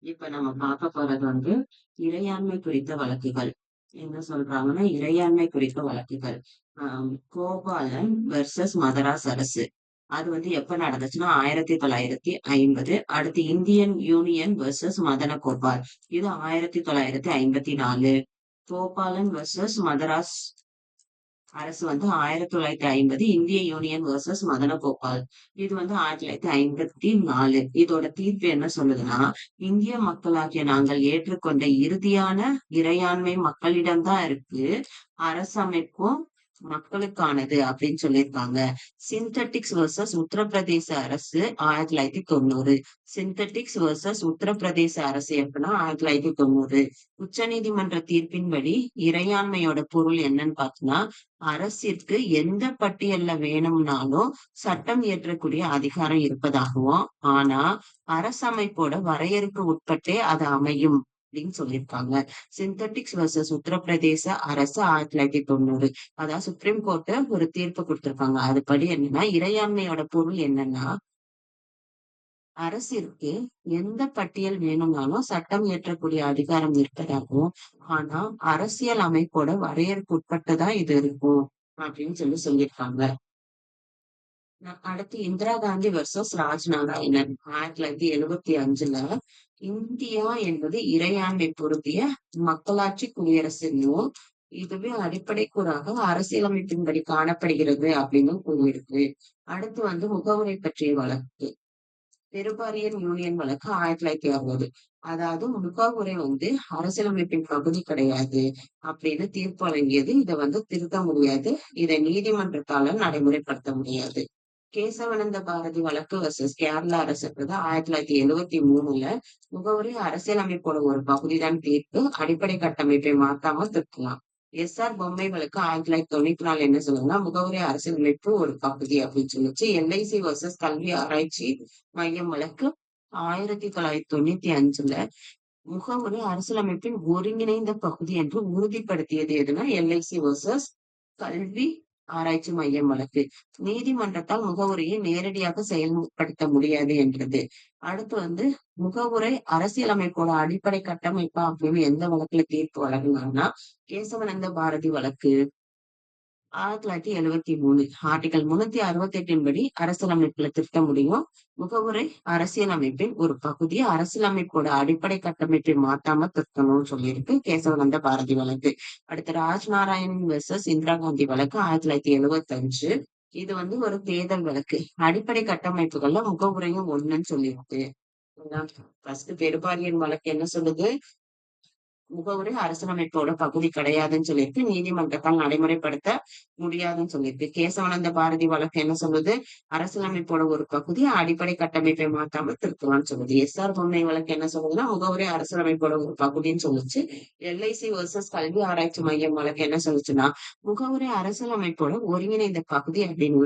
இப்ப நம்ம பார்க்க போறது இறையாண்மை குறித்த வழக்குகள். என்ன சொல்றாங்கன்னா, இறையாண்மை குறித்த வழக்குகள். கோபாலன் வெர்சஸ் மதராஸ் அரசு. அது எப்ப நடந்துச்சுன்னா 1950. அடுத்து இந்தியன் யூனியன் வெர்சஸ் மதனகோபால். இது 1954. கோபாலன் வெர்சஸ் மதராஸ் அரசு 1950. இந்திய யூனியன் வெர்சஸ் மதனகோபால். இது 1954. இதோட தீர்ப்பு என்ன சொல்லுதுன்னா, இந்திய மக்களாகிய நாங்கள் ஏற்றுக்கொண்ட இறுதியான இறையாண்மை மக்களிடம்தான் இருக்கு. அரசமைப்பும் மக்களுக்கானது அப்படின்னு சொல்லியிருக்காங்க. சிந்தட்டிக்ஸ் வெர்சஸ் உத்தரப்பிரதேச அரசு 1990. சிந்தட்டிக்ஸ் வெர்சஸ் உத்தரப்பிரதேச அரசு எப்படின்னா 1990. உச்சநீதிமன்ற தீர்ப்பின்படி இறையாண்மையோட பொருள் என்னன்னு பார்த்தோம்னா, அரசிற்கு எந்த பட்டியல்ல வேணும்னாலும் சட்டம் இயற்றக்கூடிய அதிகாரம் இருப்பதாகவும், ஆனா அரசமைப்போட வரையறுக்கு உட்பட்டே அது அமையும் அப்படின்னு சொல்லியிருக்காங்க. சிந்தட்டிக்ஸ் வெர்சஸ் உத்தரப்பிரதேச அரசு 1990. அதாவது சுப்ரீம் கோர்ட் ஒரு தீர்ப்பு கொடுத்திருக்காங்க. அதுபடி என்னன்னா, இறையாண்மையோட பொருள் என்னன்னா, அரசிற்கு எந்த பட்டியல் வேணும்னாலும் சட்டம் இயற்றக்கூடிய அதிகாரம் இருப்பதாகவும், ஆனா அரசியல் அமைப்போட வரையறுக்கு உட்பட்டுதான் இது இருக்கும் அப்படின்னு சொல்லியிருக்காங்க. அடுத்து இந்திரா காந்தி வெர்சஸ் ராஜ் நாராயணன் 1975. இந்தியா என்பது இறையாண்மை பொருந்திய மக்களாட்சி குடியரசுன்னும், இதுவே அடிப்படை கூறாக அரசியலமைப்பின்படி காணப்படுகிறது அப்படின்னு கூறியிருக்கு. அடுத்து முகவுரை பற்றிய வழக்கு. பெருபாரியன் யூனியன் வழக்கு 1960. அதாவது முகவுரை அரசியலமைப்பின் பகுதி கிடையாது அப்படின்னு தீர்ப்பு வழங்கியது. இதை திருத்த முடியாது. இதை நீதிமன்றத்தால நடைமுறைப்படுத்த முடியாது. கேசவானந்த பாரதி வழக்கு வர்சஸ் கேரளா அரசுன்றது 1973. முகவுரை அரசியலமைப்போட ஒரு பகுதிதான் தீர்ப்பு. அடிப்படை கட்டமைப்பை மாத்தாம திருத்தலாம். எஸ்.ஆர். பொம்மை வழக்கு 1994 என்ன சொல்லுங்கன்னா, முகவுரை அரசியலமைப்பு ஒரு பகுதி அப்படின்னு சொல்லிச்சு. எல்ஐசி வர்சஸ் கல்வி ஆராய்ச்சி மையம் வழக்கு 1995. முகவுரை அரசியலமைப்பின் ஒருங்கிணைந்த பகுதி என்று உறுதிப்படுத்தியது எதுனா எல்ஐசி வர்சஸ் கல்வி ஆராய்ச்சி மையம் வழக்கு. நீதிமன்றத்தால் முகவுரையை நேரடியாக செயல்படுத்த முடியாது என்றது. அடுத்து முகவுரை அரசியலமைப்போட அடிப்படை கட்டமைப்பா அப்படின்னு எந்த வழக்குல தீர்ப்பு வழங்கினாங்கன்னா, கேசவானந்த பாரதி வழக்கு 1973. ஆர்டிகல் 368 படி அரசியலமைப்புல திருத்த முடியும். முகவுரை அரசியலமைப்பின் ஒரு பகுதி. அரசியலமைப்போட அடிப்படை கட்டமைப்பை மாத்தாம திருத்தணும்னு சொல்லியிருக்கு கேசவானந்த பாரதி வழக்கு. அடுத்து ராஜ் நாராயணன் வெர்சஸ் இந்திரா காந்தி வழக்கு 1975. இது ஒரு தேர்தல் வழக்கு. அடிப்படை கட்டமைப்புகள்ல முகவுரையும் ஒண்ணுன்னு சொல்லியிருக்கு. ஃபர்ஸ்ட் பெருபாரியன் வழக்கு என்ன சொல்லுது? முகவுரை அரசியலமைப்போட பகுதி கிடையாதுன்னு சொல்லியிருக்கு. நீதிமன்றத்தால் நடைமுறைப்படுத்த முடியாதுன்னு சொல்லியிருக்கு. கேசவானந்த பாரதி வழக்கு என்ன சொல்லுது? அரசியலமைப்போட ஒரு பகுதி. அடிப்படை கட்டமைப்பை மாத்தாம திருத்தலாம்னு சொல்லுது. எஸ்.ஆர். பொம்மை வழக்கு என்ன சொல்லுதுன்னா, முகவுரை அரசியலமைப்போட ஒரு பகுதின்னு சொல்லுச்சு. எல்ஐசி வர்சஸ் கல்வி ஆராய்ச்சி மையம் வழக்கு என்ன சொல்லுச்சுன்னா, முகவுரை அரசியலமைப்போட ஒருங்கிணைந்த பகுதி அப்படின்னு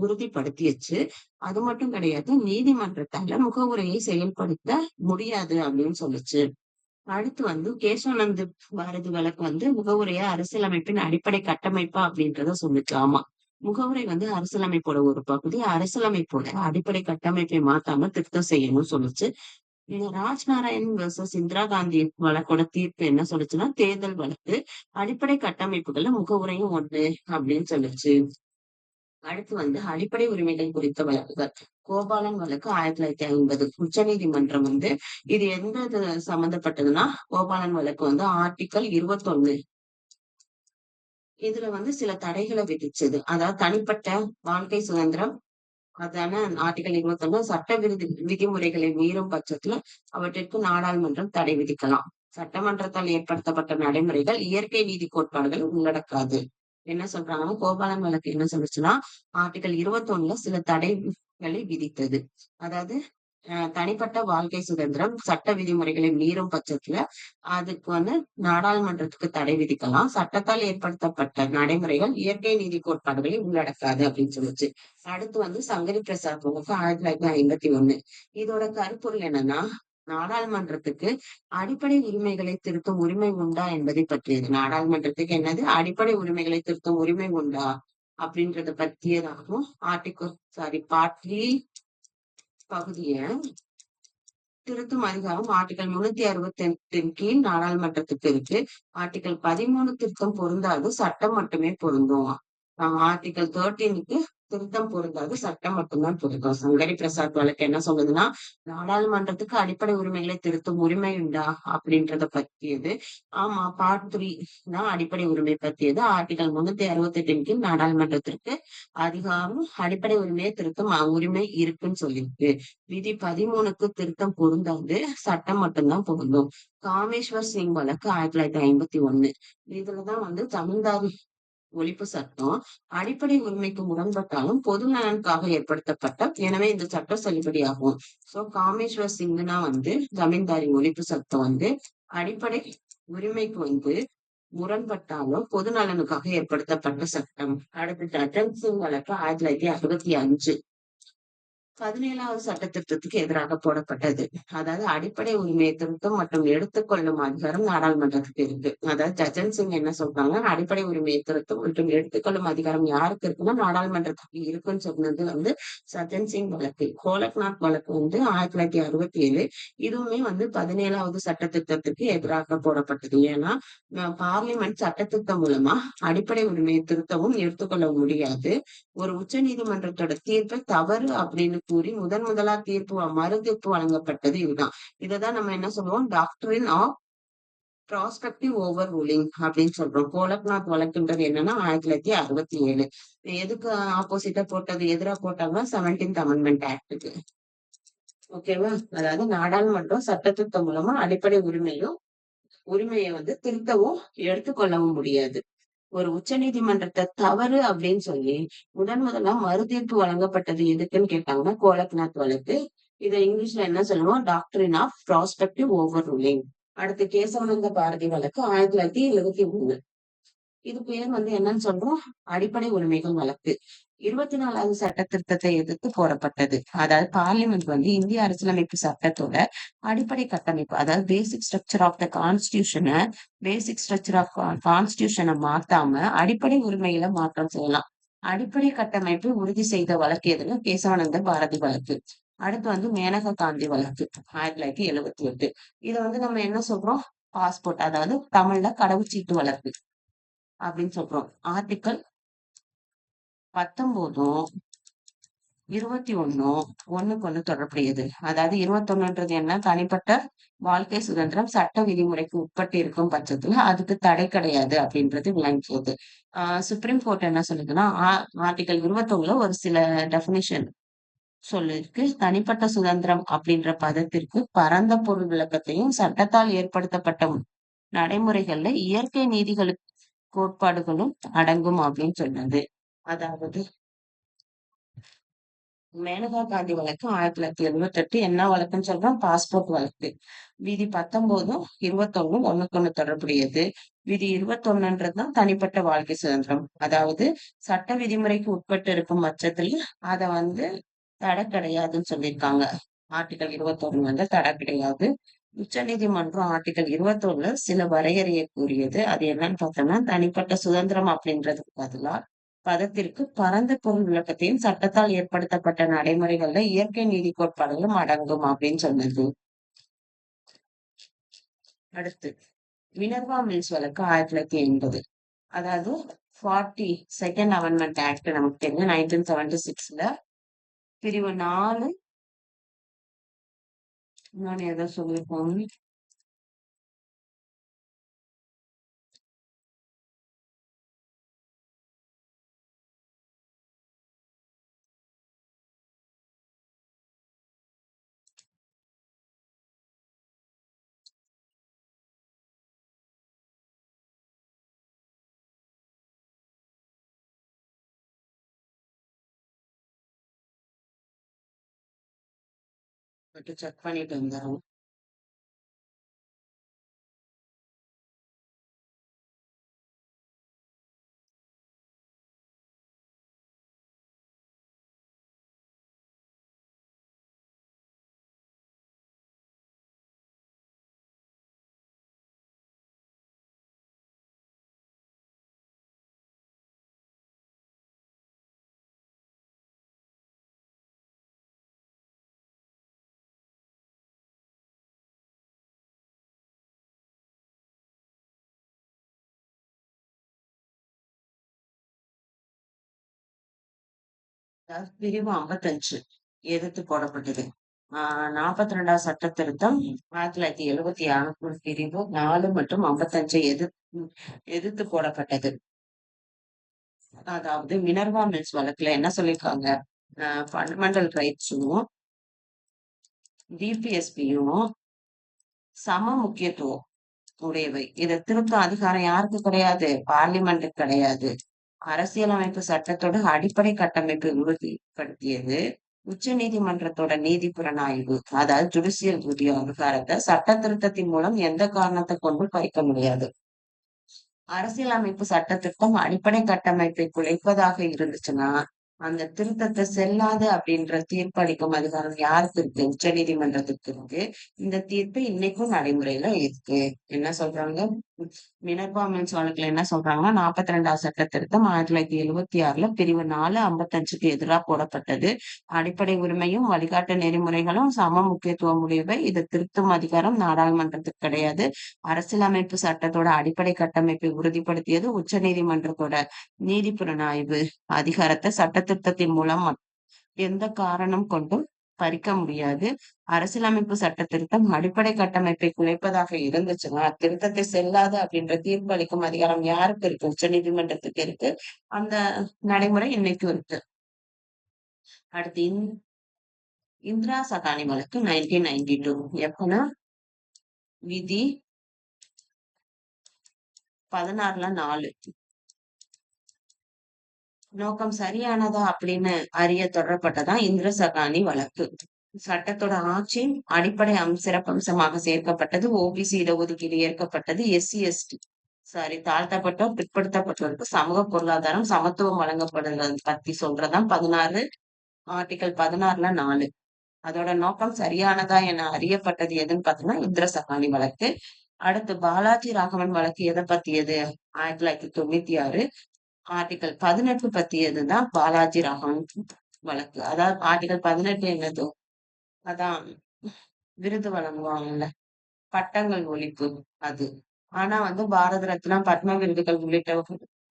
உறுதிப்படுத்தியச்சு. அது மட்டும் கிடையாது, நீதிமன்றத்தால முகவுரையை செயல்படுத்த முடியாது அப்படின்னு சொல்லுச்சு. அடுத்து கேசவானந்த் பாரதி வழக்கு முகவுரைய அரசியலமைப்பின் அடிப்படை கட்டமைப்பா அப்படின்றத சொல்லுச்சு. ஆமா, முகவுரை அரசியலமைப்போட ஒரு பகுதி. அரசியலமைப்போட அடிப்படை கட்டமைப்பை மாத்தாம திருத்தம் செய்யணும்னு சொல்லுச்சு. இது ராஜ் நாராயண் வெர்சஸ் இந்திரா காந்தி வழக்கோட தீர்ப்பு என்ன சொல்லுச்சுன்னா, தேர்தல் வழக்கு. அடிப்படை கட்டமைப்புகள்ல முகவுரையும் ஒண்ணு அப்படின்னு சொல்லுச்சு. அடுத்து அடிப்படை உரிமைகள் குறித்த வழக்குகள். கோபாலன் வழக்கு 1950. உச்ச நீதிமன்றம் இது எந்த இது சம்பந்தப்பட்டதுன்னா, கோபாலன் வழக்கு ஆர்டிகல் 21. இதுல சில தடைகளை விதிச்சது. அதாவது தனிப்பட்ட வாழ்க்கை சுதந்திரம். அதான ஆர்டிகல் 21 சட்ட விதிமுறைகளை மீறும் பட்சத்துல அவற்றிற்கு நாடாளுமன்றம் தடை விதிக்கலாம். சட்டமன்றத்தால் ஏற்படுத்தப்பட்ட நடைமுறைகள் இயற்கை நீதி கோட்பாடுகள் உள்ளடக்காது. என்ன சொல்றாங்கன்னா, கோபாலன் வழக்கு என்ன சொல்லுச்சுன்னா, ஆர்டிகல் 21 சில தடைகளை விதித்தது. அதாவது தனிப்பட்ட வாழ்க்கை சுதந்திரம் சட்ட விதிமுறைகளை மீறும் பட்சத்துல அதுக்கு நாடாளுமன்றத்துக்கு தடை விதிக்கலாம். சட்டத்தால் ஏற்படுத்தப்பட்ட நடைமுறைகள் இயற்கை நீதி கோட்பாடுகளை உள்ளடக்காது அப்படின்னு சொல்லுச்சு. அடுத்து சங்கரி பிரசாத் வழக்கு 1951. இதோட கருப்பொருள் என்னன்னா, நாடாளுமன்றத்துக்கு அடிப்படை உரிமைகளை திருத்தும் உரிமை உண்டா என்பதை பற்றியது. நாடாளுமன்றத்துக்கு என்னது அடிப்படை உரிமைகளை திருத்தும் உரிமை உண்டா அப்படின்றத பற்றியதாகவும் பார்ட் 3 பகுதிய திருத்தும் அதிகாரம் ஆர்டிகல் 368 கீழ் நாடாளுமன்றத்துக்கு இருக்கு. ஆர்டிகல் 13 திருத்தம் பொருந்தாது, சட்டம் மட்டுமே பொருந்தும். ஆர்டிகல் 13க்கு திருத்தம் பொருந்தாது, சட்டம் மட்டும்தான் பொருந்தும். சங்கரி பிரசாத் வழக்கு என்ன சொல்லுதுன்னா, நாடாளுமன்றத்துக்கு அடிப்படை உரிமைகளை திருத்தும் உரிமை உண்டா அப்படின்றத பத்தியது. ஆமா, பார்ட் 3 தான் அடிப்படை உரிமை பத்தியது. ஆர்டிகல் 368 கீழ் நாடாளுமன்றத்திற்கு அதிகாரம் அடிப்படை உரிமையை திருத்தும் உரிமை இருக்குன்னு சொல்லியிருக்கு. விதி 13க்கு திருத்தம் பொருந்தாது, சட்டம் மட்டும்தான் பொருந்தும். காமேஸ்வர் சிங் வழக்கு 1951. இதுலதான் ஜமீன்தாரி ஒழிப்பு சட்டம் அடிப்படை உரிமைக்கு முரண்பட்டாலும் பொது நலனுக்காக ஏற்படுத்தப்பட்ட, எனவே இந்த சட்டம் செல்லுபடியாகும். சோ காமேஸ்வர் சிங்னா ஜமீன்தாரி ஒழிப்பு சட்டம் அடிப்படை உரிமைக்கு முரண்பட்டாலும் பொது நலனுக்காக ஏற்படுத்தப்பட்ட சட்டம். அடுத்து ஜட்டன் சிங் வழக்கு 1965. 17வது சட்ட திருத்தத்துக்கு எதிராக போடப்பட்டது. அதாவது அடிப்படை உரிமையை திருத்தம் மற்றும் எடுத்துக்கொள்ளும் அதிகாரம் நாடாளுமன்றத்துக்கு இருக்கு. அதாவது ஜஜன் சிங் என்ன சொல்றாங்க, அடிப்படை உரிமையை திருத்தம் மற்றும் எடுத்துக்கொள்ளும் அதிகாரம் யாருக்கு இருக்குன்னா நாடாளுமன்றத்துக்கு இருக்குன்னு சொன்னது சஜன் சிங் வழக்கு. கோலக்நாத் வழக்கு 1967. இதுவுமே 17வது சட்ட திருத்தத்துக்கு எதிராக போடப்பட்டது. ஏன்னா பார்லிமெண்ட் சட்ட திருத்தம் மூலமா அடிப்படை உரிமையை திருத்தவும் எடுத்துக்கொள்ள முடியாது. ஒரு உச்ச நீதிமன்றத்தோட தீர்ப்பை தவறு அப்படின்னு கூறி முதலா மறு தீர்ப்பு வழங்கப்பட்டது இதுதான். இததான் நம்ம என்ன சொல்லுவோம், டாக்டரின் ஆஃப் ப்ராஸ்பெக்டிவ் ஓவர் ரூலிங் அப்படின்னு சொல்றோம். கோலக்நாத் வழக்குன்றது என்னன்னா 1967. எதுக்கு ஆப்போசிட்டா போட்டது, எதிரா போட்டாங்கன்னா 17th அமெண்ட்மெண்ட் ஆக்டுக்கு. ஓகேவா? அதாவது நாடாளுமன்றம் சட்டத்திருத்தம் மூலமா அடிப்படை உரிமையை திருத்தவும் எடுத்துக்கொள்ளவும் முடியாது. ஒரு உச்ச நீதிமன்றத்தை தவறு அப்படின்னு சொல்லி முதலா மறுதீர்ப்பு வழங்கப்பட்டது எதுக்குன்னு கேட்டாங்கன்னா கோலக்நாத் வழக்கு. இதை இங்கிலீஷ்ல என்ன சொல்லுவோம், டாக்டரின் ஆஃப் ப்ராஸ்பெக்டிவ் ஓவர் ரூலிங். அடுத்து கேசவானந்த பாரதி வழக்கு 1973. இது பேர் என்னன்னு சொல்றோம், அடிப்படை உரிமைகள் வழக்கு. 24வது சட்ட திருத்தத்தை எதிர்த்து போடப்பட்டது. அதாவது பார்லிமெண்ட் இந்திய அரசியலமைப்பு சட்டத்தோட அடிப்படை கட்டமைப்பு, அதாவது பேசிக் ஸ்ட்ரக்சர் ஆஃப் த கான்ஸ்டிடியூஷனை மாத்தாம அடிப்படை உரிமைகளை மாற்றம் செய்யலாம். அடிப்படை கட்டமைப்பு உறுதி செய்த வழக்கு எதுன்னா கேசவானந்த பாரதி வழக்கு. அடுத்து மேனகா காந்தி வழக்கு 1978. இதை நம்ம என்ன சொல்றோம், பாஸ்போர்ட், அதாவது தமிழ்ல கடவுச்சீட்டு வழக்கு அப்படின்னு சொல்றோம். ஆர்டிக்கல் 19ம் 21ம் ஒண்ணுக்கு ஒண்ணு தொடர்புடையது. அதாவது 21ன்றது என்ன, தனிப்பட்ட வாழ்க்கை சுதந்திரம் சட்ட விதிமுறைக்கு உட்பட்டு இருக்கும் பட்சத்துல அதுக்கு தடை கிடையாது அப்படின்றது விளங்கியது. சுப்ரீம் கோர்ட் என்ன சொல்லுதுன்னா, ஆர்டிகல் 21ல ஒரு சில டெபினிஷன் சொல்லிருக்கு. தனிப்பட்ட சுதந்திரம் அப்படின்ற பதத்திற்கு பரந்த பொருள் விளக்கத்தையும் சட்டத்தால் ஏற்படுத்தப்பட்ட நடைமுறைகள்ல இயற்கை நீதிகளுக்கு கோட்பாடுகளும் அடங்கும் அப்படின்னு சொன்னது. அதாவது மேனகா காந்தி வழக்கு 1978 என்ன வழக்குன்னு சொல்றோம், பாஸ்போர்ட் வழக்கு. விதி 19ம் 21ம் ஒண்ணுக்கு ஒண்ணு தொடர்புடையது. விதி 21ன்றதுதான் தனிப்பட்ட வாழ்க்கை சுதந்திரம். அதாவது சட்ட விதிமுறைக்கு உட்பட்டு இருக்கும் பட்சத்துல அத தடை கிடையாதுன்னு சொல்லியிருக்காங்க. ஆர்டிகல் 21 தடை கிடையாது. உச்ச நீதிமன்றம் ஆர்டிகல் 21ல சில வரையறையை கூறியது. அது என்னன்னு பார்த்தோம்னா, தனிப்பட்ட சுதந்திரம் அப்படின்றதுக்கு பதிலா பதத்திற்கு பரந்த பொருள் விளக்கத்தையும் சட்டத்தால் ஏற்படுத்தப்பட்ட நடைமுறைகள்ல இயற்கை நீதி கோட்பாடுகளும் அடங்கும் அப்படின்னு சொன்னது. அடுத்து மினர்வா மில்ஸ் வழக்கு 1980. அதாவது 42nd அமெண்ட்மெண்ட் ஆக்ட் நமக்கு தெரியும் 1976ல பிரிவு 4 இன்னொன்னு எதோ சொல்லியிருக்கோம், செக் பண்ணிட்டு வந்துடும். பிரிவு 55 எதிர்த்து போடப்பட்டது. 42வது சட்ட திருத்தம் 1976 பிரிவு 4 மற்றும் 55 எதிர்த்து போடப்பட்டது. அதாவது மினர்வா மில்ஸ் வழக்குல என்ன சொல்லியிருக்காங்க? ஃபண்டமெண்டல் ரைட்ஸும் டிபிஎஸ்பியும் சம முக்கியத்துவம் உடையவை. இதை திருத்த அதிகாரம் யாருக்கு கிடையாது? பார்லிமெண்ட்டுக்கு கிடையாது. அரசியலமைப்பு சட்டத்தோட அடிப்படை கட்டமைப்பை உறுதிப்படுத்தியது உச்ச நீதிமன்றத்தோட நீதி புலனாய்வு, அதாவது ஜுடிஷியல் ரிவ்யூ அதிகாரத்தை சட்ட திருத்தத்தின் மூலம் எந்த காரணத்தை கொண்டும் பறிக்க முடியாது. அரசியலமைப்பு சட்ட திருத்தம் அடிப்படை கட்டமைப்பை குலைப்பதாக இருந்துச்சுன்னா அந்த திருத்தத்தை செல்லாது அப்படின்ற தீர்ப்பு அளிக்கும் அதிகாரம் யாருக்கு இருக்கு? உச்ச நீதிமன்றத்துக்கு இருக்கு. இந்த தீர்ப்பு இன்னைக்கும் நடைமுறையில இருக்கு. என்ன சொல்றாங்க? மினர்வா மில்ஸ் வழக்குல என்ன சொல்றாங்கன்னா 42வது சட்ட திருத்தம் 1976 பிரிவு 4 55க்கு எதிராக போடப்பட்டது. அடிப்படை உரிமையும் வழிகாட்டு நெறிமுறைகளும் சம முக்கியத்துவம் உடையவை. இதை திருத்தும் அதிகாரம் நாடாளுமன்றத்துக்கு கிடையாது. அரசியலமைப்பு சட்டத்தோட அடிப்படை கட்டமைப்பை உறுதிப்படுத்தியது உச்ச நீதிமன்றத்தோட நீதி புலனாய்வு அதிகாரத்தை சட்ட திருத்தத்தின் மூலம் எந்த காரணம் கொண்டும் பறிக்க முடியாது. அரசியலமைப்பு சட்ட திருத்தம் அடிப்படை கட்டமைப்பை குலைப்பதாக இருந்துச்சுன்னா திருத்தத்தை செல்லாது அப்படின்ற தீர்ப்பு அளிக்கும் அதிகாரம் யாருக்கு இருக்கு? உச்ச நீதிமன்றத்துக்கு இருக்கு. அந்த நடைமுறை இன்னைக்கும் இருக்கு. அடுத்து இந்திரா சகானி வழக்கு 1992 எப்பன்னா விதி 16/4 நோக்கம் சரியானதா அப்படின்னு அறிய தொடரப்பட்டதான் இந்திர சகானி வழக்கு. சட்டத்தோட ஆட்சி அடிப்படை சிறப்பம்சமாக சேர்க்கப்பட்டது. ஓபிசி இடஒதுக்கீடு ஏற்கப்பட்டது. எஸ்சி எஸ்டி தாழ்த்தப்பட்டோர் பிற்படுத்தப்பட்டோருக்கு சமூக பொருளாதாரம் சமத்துவம் வழங்கப்படுறது பத்தி சொல்றதான் ஆர்டிகல் 16/4. அதோட நோக்கம் சரியானதா என அறியப்பட்டது எதுன்னு பாத்தீங்கன்னா இந்திர சகானி வழக்கு. அடுத்து பாலாஜி ராகவன் வழக்கு எதை பத்தியது? 1996 ஆர்டிகல் 18 பத்தியதுதான் பாலாஜி ராகவன் வழக்கு. அதாவது ஆர்டிகல் 18 என்னது? அதான் விருது வழங்குவாங்கல்ல, பட்டங்கள் ஒழிப்பு அது. ஆனா பாரத ரத்னா பத்ம விருதுகள்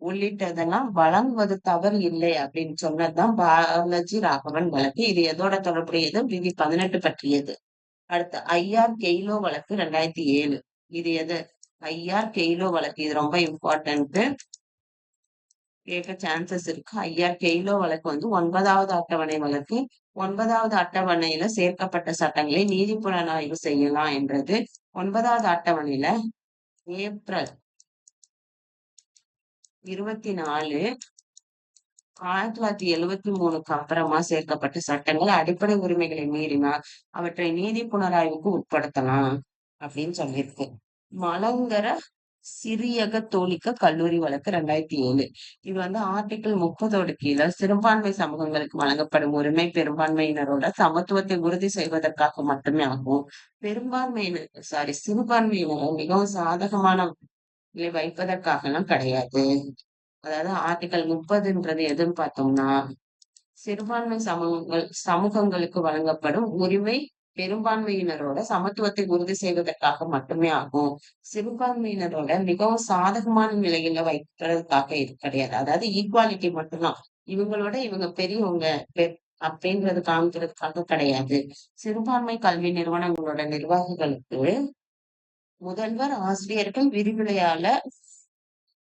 உள்ளிட்டதெல்லாம் வழங்குவது தவறு இல்லை அப்படின்னு சொன்னதுதான் பாலாஜி ராகவன் வழக்கு. இது எதோட தொடர்புடையது? விதி 18 பற்றியது. அடுத்து ஐஆர் கெய்லோ வழக்கு 2007. இது எது? ஐஆர் கெய்லோ வழக்கு. இது ரொம்ப இம்பார்ட்டன்ட், கேட்க சான்சஸ் இருக்கு. ஐஆர் கெய்லோ வழக்கு 9வது அட்டவணை வழக்கு. 9வது அட்டவணையில சேர்க்கப்பட்ட சட்டங்களை நீதி புலனாய்வு செய்யலாம் என்றது. 9வது அட்டவணையில ஏப்ரல் 24 1973க்கு அப்புறமா சேர்க்கப்பட்ட சட்டங்கள் அடிப்படை உரிமைகளை மீறினால் அவற்றை நீதி புலனாய்வுக்கு உட்படுத்தலாம் அப்படின்னு சொல்லியிருக்கு. மலங்கர சிறியக தோழிக்க கல்லூரி வழக்கு 2007. இது ஆர்டிகிள் 30 கீழே சிறுபான்மை சமூகங்களுக்கு வழங்கப்படும் உரிமை பெரும்பான்மையினரோட சமத்துவத்தை உறுதி செய்வதற்காக மட்டுமே ஆகும். சிறுபான்மையினரை மிகவும் சாதகமான வைப்பதற்காக எல்லாம் கிடையாது. அதாவது ஆர்டிகல் 30ன்றது எதுன்னு பார்த்தோம்னா சிறுபான்மை சமூகங்களுக்கு வழங்கப்படும் உரிமை பெரும்பான்மையினரோட சமத்துவத்தை உறுதி செய்வதற்காக மட்டுமே ஆகும். சிறுபான்மையினரோட மிகவும் சாதகமான நிலையில வைக்கிறதுக்காக இது கிடையாது. அதாவது ஈக்குவாலிட்டி மட்டும்தான். இவங்களோட இவங்க பெரியவங்க அப்படின்றது காமிக்கிறதுக்காக கிடையாது. சிறுபான்மை கல்வி நிறுவனங்களோட நிர்வாகிகளுக்கு முதல்வர் ஆசிரியர்கள் விரிவுரையாளர்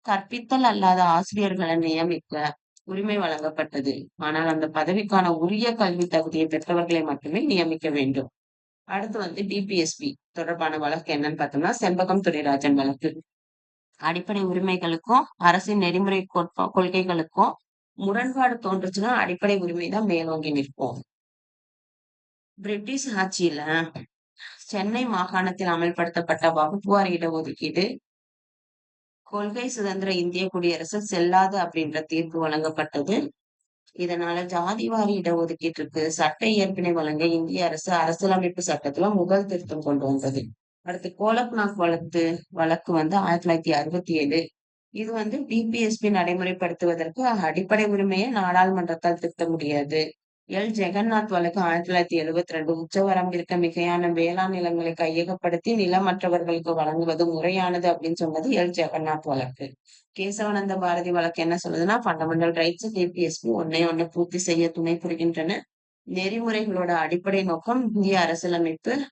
கற்பித்தல் அல்லாத ஆசிரியர்களை நியமிக்க உரிமை வழங்கப்பட்டது. ஆனால் அந்த பதவிக்கான உரிய கல்வி தகுதியை பெற்றவர்களை மட்டுமே நியமிக்க வேண்டும். அடுத்து டிபிஎஸ்பி தொடர்பான வழக்கு என்னன்னு பார்த்தோம்னா செம்பகம் துரைராஜன் வழக்கு. அடிப்படை உரிமைகளுக்கும் அரசின் நெறிமுறை கொள்கைகளுக்கும் முரண்பாடு தோன்றுச்சுன்னா அடிப்படை உரிமை தான் மேலோங்கி நிற்போம். பிரிட்டிஷ் ஆட்சியில சென்னை மாகாணத்தில் அமல்படுத்தப்பட்ட வகுப்புவாரி இடஒதுக்கீடு கொள்கை சுதந்திர இந்திய குடியரசு செல்லாது அப்படின்ற தீர்ப்பு வழங்கப்பட்டது. இதனால ஜாதிவாரி இடஒதுக்கீட்டிற்கு சட்ட இயற்பினை வழங்க இந்திய அரசு அரசியலமைப்பு சட்டத்துல முதல் திருத்தம் கொண்டு வந்தது. அடுத்து கோலக்நாத் வழக்கு 1967. இது டிபிஎஸ்பி நடைமுறைப்படுத்துவதற்கு அடிப்படை உரிமையை நாடாளுமன்றத்தால் திருத்த முடியாது. ஜெகநாத் வழக்கு 1972 உச்சவரம்பிற்கு மிகையான வேளாண் நிலங்களை கையகப்படுத்தி நிலமற்றவர்களுக்கு வழங்குவது முறையானது அப்படின்னு சொன்னது ஜெகநாத் வழக்கு. கேசவானந்த பாரதி வழக்கு என்ன சொல்லுதுன்னா, ஃபண்டமெண்டல் ரைட்ஸ் டிபிஎஸ்பி ஒன்னே ஒண்ணு பூர்த்தி செய்ய துணை புரிகின்றன. நெறிமுறைகளோட அடிப்படை நோக்கம் இந்திய அரசியலமைப்பு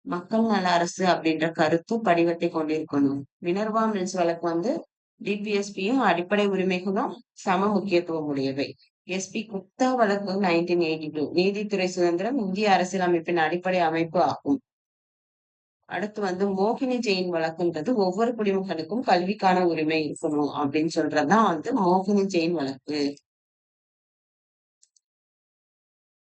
மக்கள் நல அரசு அப்படின்ற கருத்து படிவத்தை கொண்டிருக்கணும். மினர்வா மில்ஸ் வழக்கு டிபிஎஸ்பியும் அடிப்படை உரிமைகளும் சம முக்கியத்துவம் உடையவை. குப்தா வழக்கு 1982 நீதித்துறை சுதந்திரம் இந்திய அரசியலமைப்பின் அடிப்படை அமைப்பு ஆகும். அடுத்து மோகினி ஜெயின் வழக்குன்றது ஒவ்வொரு குடிமகனுக்கும் கல்விக்கான உரிமை இருக்கணும் அப்படின்னு சொல்றதுதான் மோகினி ஜெயின் வழக்கு.